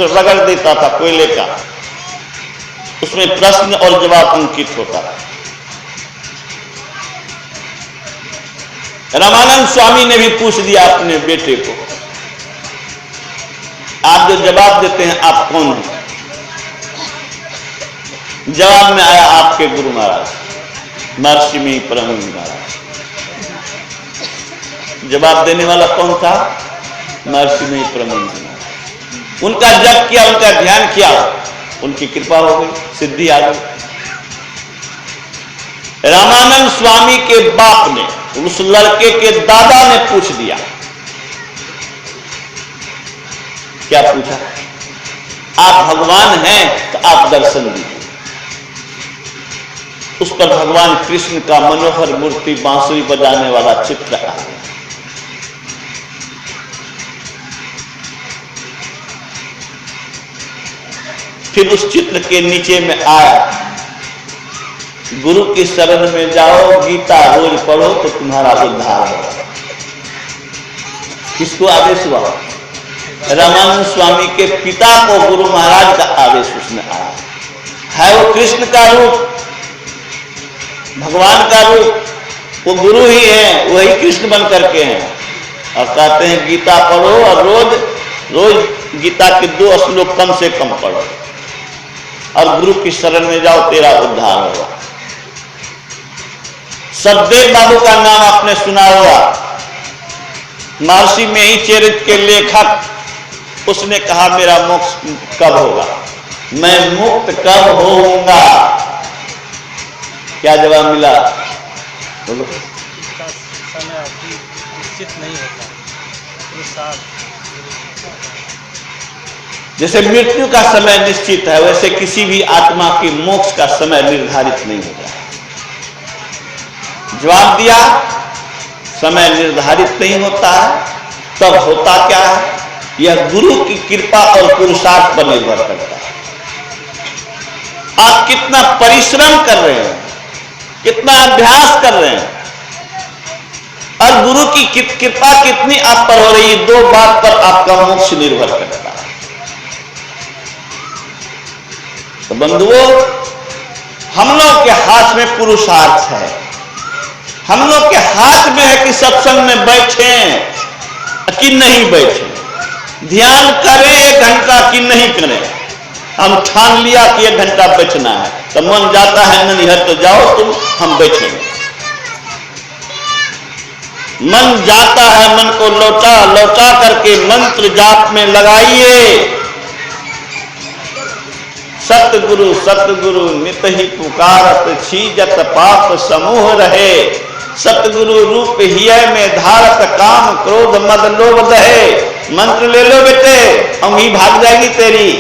रगड़ देता था कोयले का, उसमें प्रश्न और जवाब अंकित होता है। रामानंद स्वामी ने भी पूछ दिया अपने बेटे को, आप जो जवाब देते हैं आप कौन हैं? जवाब में आया आपके गुरु महाराज महर्षि में परमानंद महाराज। जवाब देने वाला कौन था? महर्षि में परमानंद महाराज। उनका जप किया, उनका ध्यान किया, उनकी कृपा हो गई, सिद्धि आ गई। रामानंद स्वामी के बाप ने उस लड़के के दादा ने पूछ दिया, क्या पूछा? आप भगवान हैं तो आप दर्शन दीजिए। उस पर भगवान कृष्ण का मनोहर मूर्ति बांसुरी बजाने वाला चित्र आ गया। फिर उस चित्र के नीचे में आया, गुरु की शरण में जाओ, गीता रोज पढ़ो तो तुम्हारा उद्धार होगा। किसको आदेश हुआ? रामानंद स्वामी के पिता को गुरु महाराज का आदेश उसमें आया है। वो कृष्ण का रूप, भगवान का रूप, वो गुरु ही है, वही कृष्ण बन करके हैं। और कहते हैं गीता पढ़ो और रोज रोज गीता के 2 श्लोक कम से कम पढ़ो और गुरु की शरण में जाओ, तेरा उद्धार होगा। सतदेव बाबू का नाम आपने सुना होगा, महर्षि में ही चरित्र के लेखक। उसने कहा मेरा मोक्ष कब होगा, मैं मुक्त कब होऊंगा? क्या जवाब मिला? बोलो। इसका समय अभी निश्चित नहीं होता। जैसे मृत्यु का समय निश्चित है, वैसे किसी भी आत्मा की मोक्ष का समय निर्धारित नहीं होता। जवाब दिया, समय निर्धारित नहीं होता है। तब होता क्या है? यह गुरु की कृपा और पुरुषार्थ पर निर्भर करता है। आप कितना परिश्रम कर रहे हैं, कितना अभ्यास कर रहे हैं और गुरु की कृपा कितनी आप पर हो रही है, 2 बात पर आपका मोक्ष निर्भर करता है। तो बंधुओं, हम लोग के हाथ में पुरुषार्थ है। हम लोग के हाथ में है कि सत्संग में बैठे कि नहीं बैठे, ध्यान करें 1 घंटा कि नहीं करें। हम ठान लिया कि 1 घंटा बैठना है, तो मन जाता है ननिहर तो जाओ तुम, हम बैठेंगे। मन जाता है, मन को लौटा लौटा करके मंत्र जाप में लगाइए। सतगुरु सतगुरु नित ही पुकारत, छीजत पाप समूह रहे। सतगुरु रूप हिय में धारत, काम क्रोध मद लोभ दहे। मंत्र ले लो बेटे, अंगी भाग जाएगी तेरी।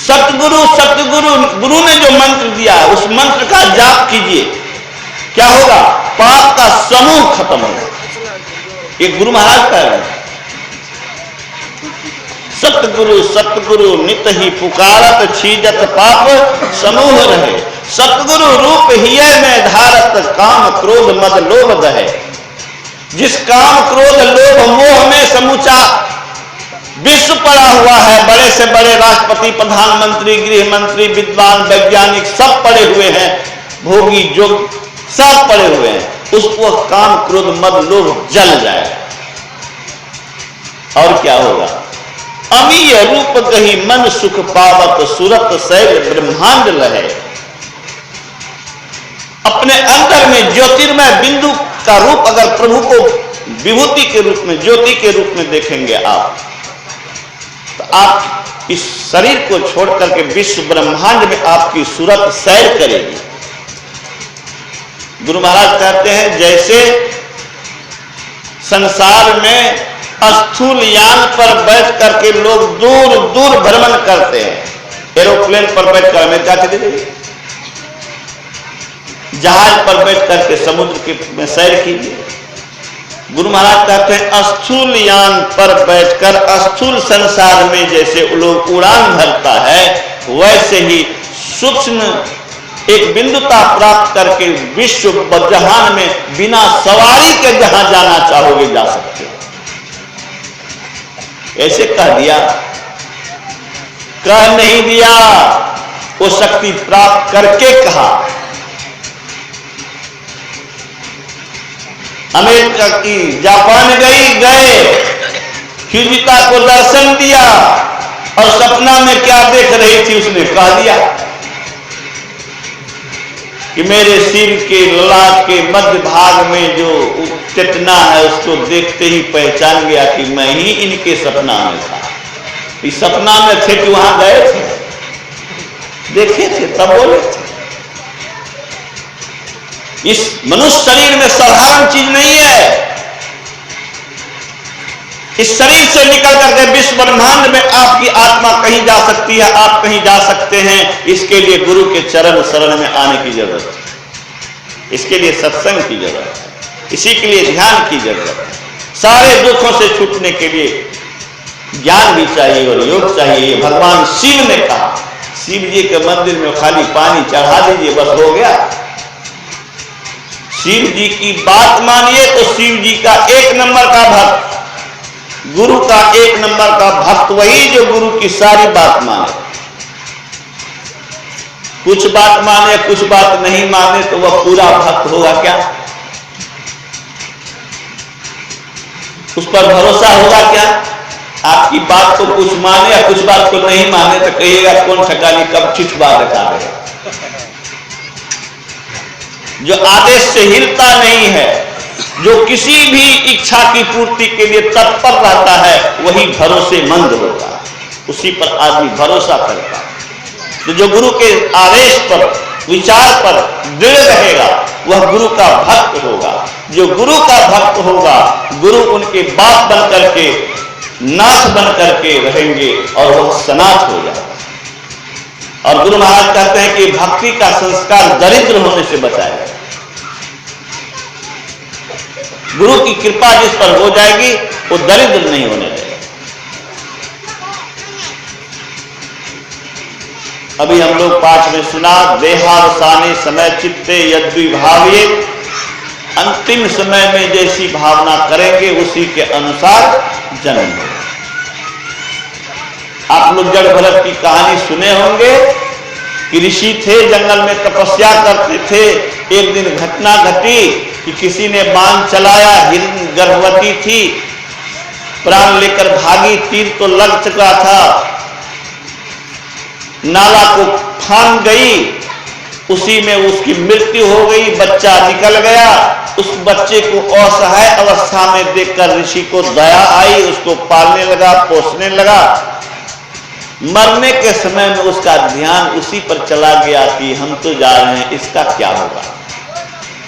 सतगुरु सतगुरु, गुरु ने जो मंत्र दिया उस मंत्र का जाप कीजिए, क्या होगा? पाप का समूह खत्म होगा। ये गुरु महाराज कह रहे हैं। सतगुरु सतगुरु नित ही पुकारत, छीजत पाप समूह रहे। सतगुरु रूप हिय में धारत, काम क्रोध मद लोभ दहे। जिस काम क्रोध लोभ मोह में समूचा विश्व पड़ा हुआ है, बड़े से बड़े राष्ट्रपति, प्रधानमंत्री, गृह मंत्री, विद्वान, वैज्ञानिक सब पड़े हुए हैं, भोगी जोग सब पड़े हुए हैं, उसको काम क्रोध मद लोभ जल जाए और क्या होगा? अमीय रूप कही मन सुख पावत, सुरत शैल ब्रह्मांड लहे। अपने अंदर में ज्योतिर्मय बिंदु का रूप अगर प्रभु को विभूति के रूप में, ज्योति के रूप में देखेंगे आप, तो आप इस शरीर को छोड़ करके विश्व ब्रह्मांड में आपकी सूरत सैर करेगी। गुरु महाराज कहते हैं जैसे संसार में स्थूल यान पर बैठ करके लोग दूर दूर भ्रमण करते हैं, एरोप्लेन पर बैठकर अमेरिका चले जाइए, जहाज पर बैठ करके समुद्र में सैर कीजिए। गुरु महाराज कहते हैं स्थूल यान पर बैठकर स्थूल संसार में जैसे लोग उड़ान भरता है, वैसे ही सूक्ष्म एक बिंदुता प्राप्त करके विश्व जहान में बिना सवारी के जहां जाना चाहोगे जा सकते हो। ऐसे कह दिया, कह नहीं दिया, वो शक्ति प्राप्त करके कहा। अमेरिका की जापान गए, फिजिका को दर्शन दिया और सपना में क्या देख रही थी उसने कह दिया कि मेरे सिर के ललाट के मध्य भाग में जो चेतना है उसको देखते ही पहचान गया कि मैं ही इनके सपना में था। इस सपना में थे कि वहां गए थे, देखे थे, तब बोले थे। इस मनुष्य शरीर में साधारण चीज नहीं है। इस शरीर से निकल करके विश्व ब्रह्मांड में आपकी आत्मा कहीं जा सकती है, आप कहीं जा सकते हैं। इसके लिए गुरु के चरण शरण में आने की जरूरत है, इसके लिए सत्संग की जरूरत है, इसी के लिए ध्यान की जरूरत है। सारे दुखों से छूटने के लिए ज्ञान भी चाहिए और योग चाहिए। भगवान शिव ने कहा, शिव जी के मंदिर में खाली पानी चढ़ा दीजिए, बस हो गया। शिव जी की बात मानिए तो शिव जी का एक नंबर का भक्त, गुरु का एक नंबर का भक्त वही जो गुरु की सारी बात माने। कुछ बात माने, कुछ बात नहीं माने तो वह पूरा भक्त होगा क्या? उस पर भरोसा होगा क्या? आपकी बात को कुछ माने या कुछ बात को नहीं माने तो कहिएगा कौन ठकानी कब छिछवा दिखा देगा। जो आदेश से हिलता नहीं है, जो किसी भी इच्छा की पूर्ति के लिए तत्पर रहता है, वही भरोसेमंद होता है, उसी पर आदमी भरोसा करता है। तो जो गुरु के आदेश पर, विचार पर दृढ़ रहेगा वह गुरु का भक्त होगा। जो गुरु का भक्त होगा, गुरु उनके बाप बन करके, नाथ बन करके रहेंगे और वह सनाथ हो जाएगा। और गुरु महाराज कहते हैं कि भक्ति का संस्कार दरिद्र होने से बचाएगा। गुरु की कृपा जिस पर हो जाएगी वो दरिद्र नहीं होने देगा। अभी हम लोग पाठ में सुना, देहावसाने समय चित्ते यद्विभाव्ये, अंतिम समय में जैसी भावना करेंगे उसी के अनुसार जन्म होगा। आप लोग जड़ भरत की कहानी सुने होंगे कि ऋषि थे, जंगल में तपस्या करते थे। एक दिन घटना घटी कि किसी ने बाण चलाया, हिरण गर्भवती थी, प्राण लेकर भागी, तीर तो लग चुका था, नाला को फान गई, उसी में उसकी मृत्यु हो गई, बच्चा निकल गया। उस बच्चे को असहाय अवस्था में देखकर ऋषि को दया आई, उसको पालने लगा, पोसने लगा। मरने के समय में उसका ध्यान उसी पर चला गया कि हम तो जा रहे हैं, इसका क्या होगा।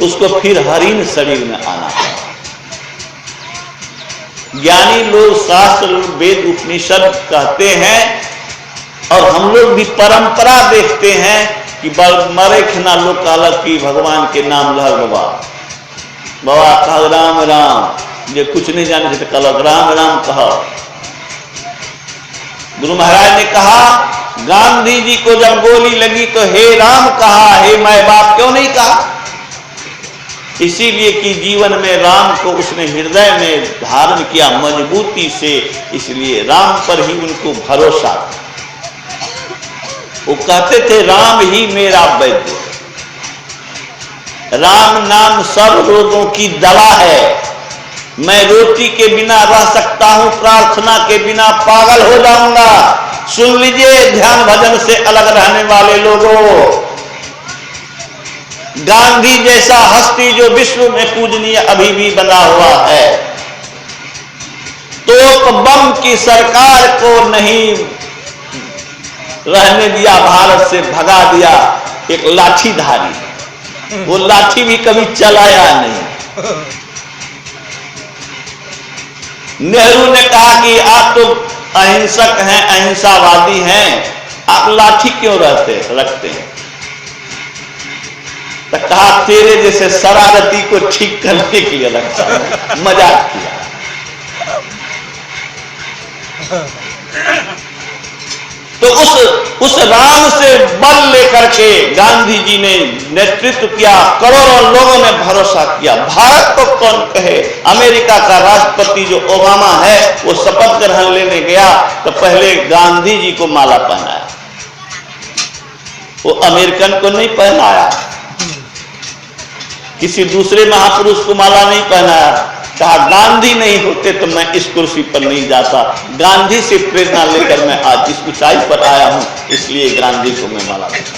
उसको फिर हरिण शरीर में आना पड़ा। ज्ञानी लोग, शास्त्र, वेद, उपनिषद कहते हैं और हम लोग भी परंपरा देखते हैं कि मरे खना लोग कहलक कि भगवान के नाम लहर बाबा कह राम राम, ये कुछ नहीं जाने से कहलक राम राम कह। गुरु महाराज ने कहा, गांधी जी को जब गोली लगी तो हे राम कहा, हे माय बाप क्यों नहीं कहा? इसीलिए कि जीवन में राम को उसने हृदय में धारण किया मजबूती से, इसलिए राम पर ही उनको भरोसा। वो कहते थे राम ही मेरा वैद्य, राम नाम सब रोगों की दवा है। मैं रोटी के बिना रह सकता हूं, प्रार्थना के बिना पागल हो जाऊंगा। सुन लीजिए ध्यान भजन से अलग रहने वाले लोगों, गांधी जैसा हस्ती जो विश्व में पूजनीय अभी भी बना हुआ है, तो बम की सरकार को नहीं रहने दिया, भारत से भगा दिया। एक लाठीधारी, वो लाठी भी कभी चलाया नहीं। नेहरू ने कहा कि आप तो अहिंसक हैं, अहिंसावादी हैं, आप लाठी क्यों रखते हैं? तो कहा तेरे जैसे शरारती को ठीक करने के लिए रखता है। मजाक किया। तो उस राम से बल लेकर के गांधी जी ने नेतृत्व किया, करोड़ों लोगों ने भरोसा किया। भारत को कौन कहे, अमेरिका का राष्ट्रपति जो ओबामा है वो शपथ ग्रहण लेने गया तो पहले गांधी जी को माला पहनाया, वो अमेरिकन को नहीं पहनाया, किसी दूसरे महापुरुष को माला नहीं पहनाया। कहा गांधी नहीं होते तो मैं इस कुर्सी पर नहीं जाता, गांधी से प्रेरणा लेकर मैं आज इस ऊंचाई पर आया हूं, इसलिए गांधी को मैं माला देता।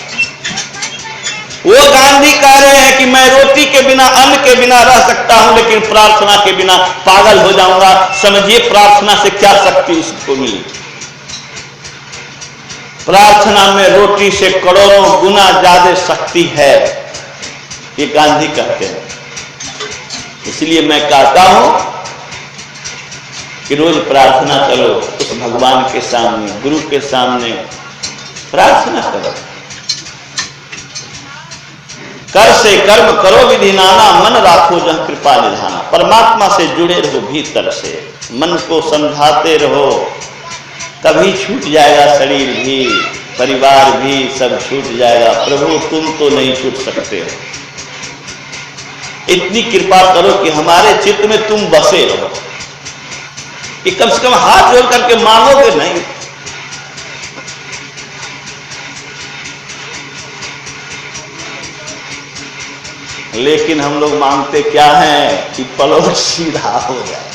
वो गांधी कह रहे हैं कि मैं रोटी के बिना, अन्न के बिना रह सकता हूं, लेकिन प्रार्थना के बिना पागल हो जाऊंगा। समझिए प्रार्थना से क्या शक्ति उसको मिली। प्रार्थना में रोटी से करोड़ों गुना ज्यादा शक्ति है, ये गांधी कहते हैं। इसलिए मैं कहता हूं कि रोज प्रार्थना करो, उस भगवान के सामने, गुरु के सामने प्रार्थना करो। कर से कर्म करो विधि नाना, मन राखो जहाँ कृपा निधाना। परमात्मा से जुड़े रहो भीतर से, मन को समझाते रहो, तभी छूट जाएगा शरीर भी, परिवार भी, सब छूट जाएगा। प्रभु तुम तो नहीं छूट सकते हो, इतनी कृपा करो कि हमारे चित्त में तुम बसे रहो। कि कम से कम हाथ जोड़ करके मांगोगे नहीं। लेकिन हम लोग मांगते क्या हैं कि पलव सीधा हो जाए,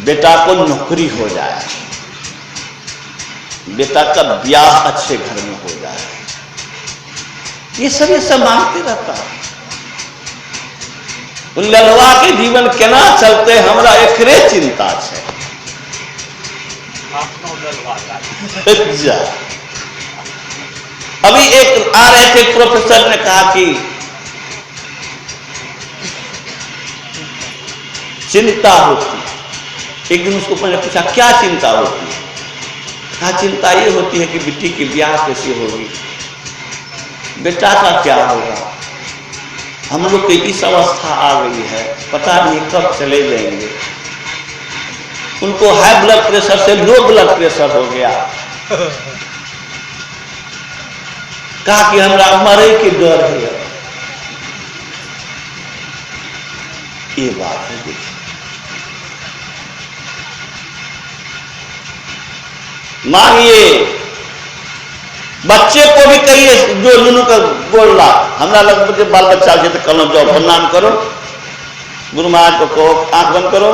बेटा को नौकरी हो जाए, बेटा का ब्याह अच्छे घर में हो जाए, ये सब मांगते रहता है। ललवा के जीवन केना चलते हमरा एकरे चिंता है। अभी एक आ रहे थे प्रोफेसर ने कहा कि चिंता होती। एक दिन उसको मैंने पूछा क्या चिंता होती है? कहा चिंता ये होती है कि बेटी की ब्याह कैसे होगी, बेटा का क्या होगा। हम लोग की इस अवस्था आ गई है, पता नहीं कब चले जाएंगे। उनको हाई ब्लड प्रेशर से लो ब्लड प्रेशर हो गया। कहा कि हमरा मरे के डर है। ये बात है। देखिए मानिए बच्चे को भी कहिए, जो लुनू का बोल रहा, हमरा लग बाल बच्चा के तो कल जाओ प्रणाम करो, गुरु महाराज को कहो आंख बंद करो,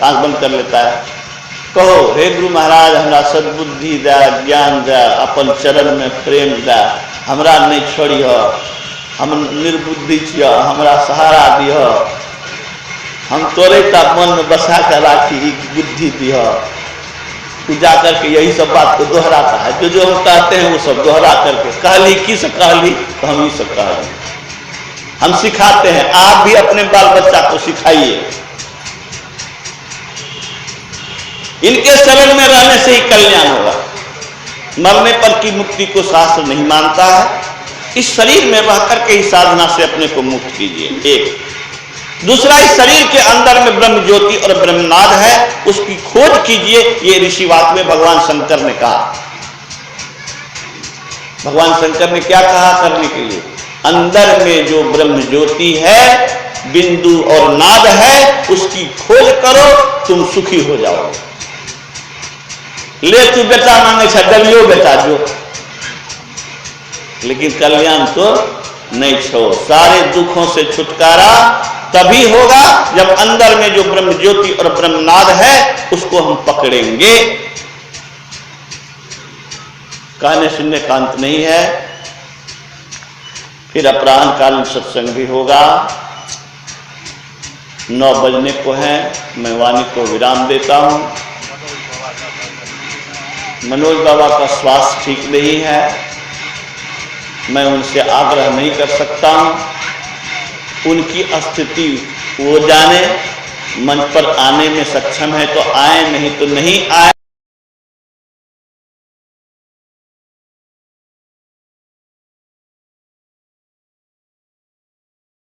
आंख बंद कर लेता है। कहो हे गुरु महाराज हमरा सद्बुद्धि दे, ज्ञान दे, अपन चरण में प्रेम दे, हमरा नहीं छोड़ियो, हम निर्बुद्धि छियो, हमरा सहारा दियो, हम तोरे ता मन में बसा कर राखी, बुद्धि दियो। पूजा करके यही सब बात को दोहराता है। जो जो हम कहते हैं वो सब दोहरा करके कहली किस कहली तो हम ये सब कहली, हम सिखाते हैं। आप भी अपने बाल बच्चा को सिखाइए। इनके शरण में रहने से ही कल्याण होगा। मरने पर की मुक्ति को शास्त्र नहीं मानता है। इस शरीर में रह करके ही साधना से अपने को मुक्त कीजिए। एक दूसरा, इस शरीर के अंदर में ब्रह्म ज्योति और ब्रह्मनाद है, उसकी खोज कीजिए। ये ऋषिवाद में भगवान शंकर ने कहा। भगवान शंकर ने क्या कहा करने के लिए? अंदर में जो ब्रह्म ज्योति है, बिंदु और नाद है, उसकी खोज करो, तुम सुखी हो जाओगे। ले तू बेटा मांगे छा डलियो बेटा जो, लेकिन कल्याण तो नहीं छो। सारे दुखों से छुटकारा तभी होगा जब अंदर में जो ब्रह्म ज्योति और ब्रह्मनाद है उसको हम पकड़ेंगे। कहने सुनने का अंत नहीं है। फिर अपराह्न कालीन सत्संग भी होगा। 9 बजने को है। मैं वाणी को विराम देता हूं। मनोज बाबा का स्वास्थ्य ठीक नहीं है, मैं उनसे आग्रह नहीं कर सकता हूं। उनकी स्थिति वो जाने। मंच पर आने में सक्षम है तो आए, नहीं तो नहीं आए।